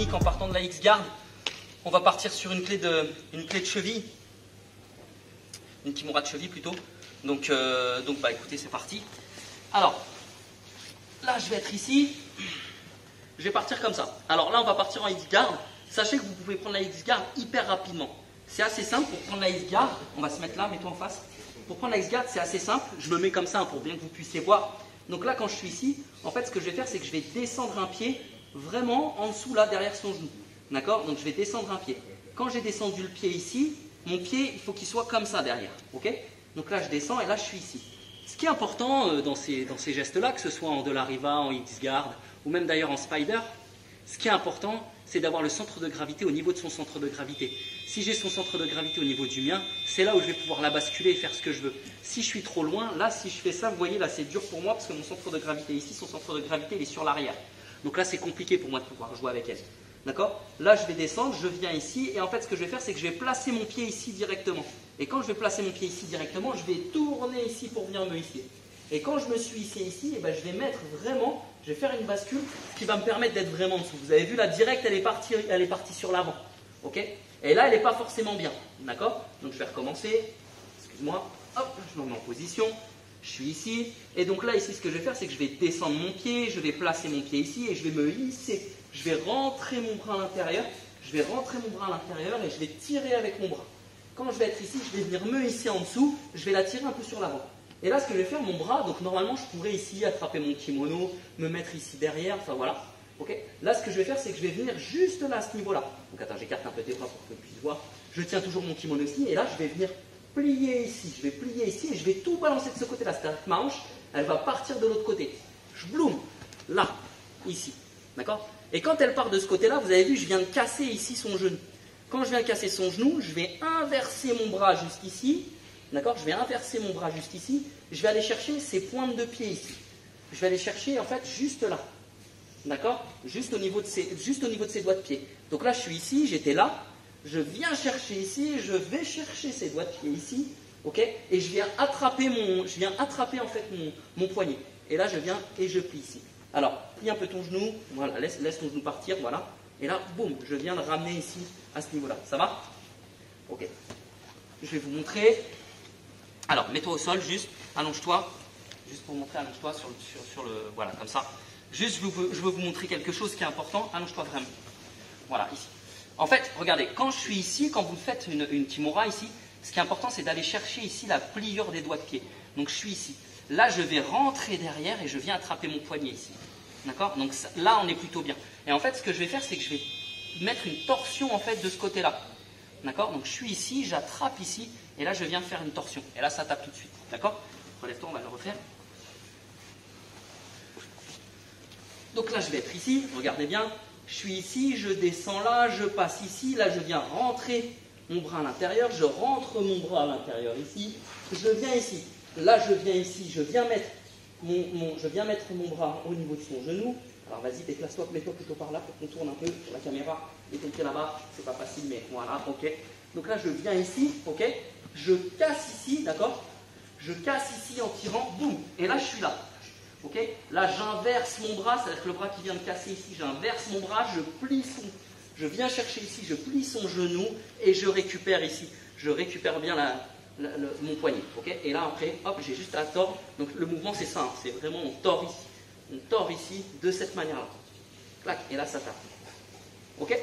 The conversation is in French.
technique en partant de la X-Guard. On va partir sur une clé de cheville. Une kimura de cheville plutôt. Donc bah écoutez, c'est parti. Alors, là je vais être ici. Je vais partir comme ça. Alors là, on va partir en X-Guard. Sachez que vous pouvez prendre la X-Guard hyper rapidement. C'est assez simple pour prendre la X-Guard. On va se mettre là, mets-toi en face. Pour prendre la X-Guard, c'est assez simple. Je me mets comme ça pour bien que vous puissiez voir. Donc là, quand je suis ici, en fait, ce que je vais faire, c'est que je vais descendre un pied vraiment en dessous, là, derrière son genou. D'accord? Donc je vais descendre un pied. Quand j'ai descendu le pied ici, mon pied, il faut qu'il soit comme ça derrière. Ok? Donc là, je descends et là, je suis ici. Ce qui est important dans ces gestes-là, que ce soit en de la riva, en X-Guard, ou même d'ailleurs en Spider, ce qui est important, c'est d'avoir le centre de gravité au niveau de son centre de gravité. Si j'ai son centre de gravité au niveau du mien, c'est là où je vais pouvoir la basculer et faire ce que je veux. Si je suis trop loin, là, si je fais ça, vous voyez, là, c'est dur pour moi parce que mon centre de gravité ici, son centre de gravité, il est sur l'arrière. Donc là, c'est compliqué pour moi de pouvoir jouer avec elle. D'accord? Là, je vais descendre, je viens ici, et en fait, ce que je vais faire, c'est que je vais placer mon pied ici directement. Et quand je vais placer mon pied ici directement, je vais tourner ici pour venir me hisser. Et quand je me suis hissé ici, je vais mettre vraiment, je vais faire une bascule qui va me permettre d'être vraiment en dessous. Vous avez vu, là, direct, elle est partie sur l'avant. Ok? Et là, elle n'est pas forcément bien. D'accord? Donc, je vais recommencer. Excuse-moi. Hop, je me mets en position. Je suis ici. Et donc là, ici, ce que je vais faire, c'est que je vais descendre mon pied, je vais placer mon pied ici et je vais me hisser. Je vais rentrer mon bras à l'intérieur. Je vais rentrer mon bras à l'intérieur et je vais tirer avec mon bras. Quand je vais être ici, je vais venir me hisser en dessous. Je vais la tirer un peu sur l'avant. Et là, ce que je vais faire, mon bras, donc normalement, je pourrais ici attraper mon kimono, me mettre ici derrière, enfin voilà. Okay. Là, ce que je vais faire, c'est que je vais venir juste là, à ce niveau-là. Donc attends, j'écarte un peu tes bras pour que tu puisses voir. Je tiens toujours mon kimono ici, et là, je vais venir plier ici. Je vais plier ici, et je vais tout balancer de ce côté-là. C'est-à-dire que ma hanche, elle va partir de l'autre côté. Je bloom, là, ici. D'accord? Et quand elle part de ce côté-là, vous avez vu, je viens de casser ici son genou. Quand je viens de casser son genou, je vais inverser mon bras juste ici. D'accord? Je vais inverser mon bras juste ici. Je vais aller chercher ces pointes de pied ici. Je vais aller chercher en fait juste là. D'accord? Juste au niveau de ses doigts de pied. Donc là, je suis ici, j'étais là. Je viens chercher ici, je vais chercher ses doigts de pied ici. Ok? Et je viens attraper en fait mon poignet. Et là, je viens et je plie ici. Alors, plie un peu ton genou. Voilà, laisse ton genou partir. Voilà. Et là, boum, je viens le ramener ici à ce niveau-là. Ça va? Ok. Je vais vous montrer. Alors, mets-toi au sol, juste, allonge-toi, juste pour montrer, allonge-toi sur le, voilà, comme ça. Juste, je veux vous montrer quelque chose qui est important, allonge-toi vraiment. Voilà, ici. En fait, regardez, quand je suis ici, quand vous faites une kimura ici, ce qui est important, c'est d'aller chercher ici la pliure des doigts de pied. Donc, je suis ici. Là, je vais rentrer derrière et je viens attraper mon poignet ici. D'accord? Donc, là, on est plutôt bien. Et en fait, ce que je vais faire, c'est que je vais mettre une torsion, en fait, de ce côté-là. D'accord? Donc, je suis ici, j'attrape ici. Et là, je viens faire une torsion. Et là, ça tape tout de suite. D'accord? Relève-toi, on va le refaire. Donc là, je vais être ici. Regardez bien. Je suis ici, je descends là, je passe ici. Là, je viens rentrer mon bras à l'intérieur. Je rentre mon bras à l'intérieur ici. Je viens ici. Là, je viens ici. Je viens mettre mon bras au niveau de son genou. Alors, vas-y, déplace-toi, mets-toi plutôt par là pour qu'on tourne un peu sur la caméra. Et ton pied là-bas. C'est pas facile, mais voilà, ok. Donc là, je viens ici, ok. Je casse ici, d'accord? Je casse ici en tirant, boum, et là je suis là. Ok? Là j'inverse mon bras, c'est-à-dire que le bras qui vient de casser ici, j'inverse mon bras, je viens chercher ici, je plie son genou et je récupère ici. Je récupère bien mon poignet. Ok? Et là après, hop, j'ai juste à tordre. Donc le mouvement c'est ça, hein, c'est vraiment on tord ici. On tord ici de cette manière-là. Clac, et là ça tape. Ok?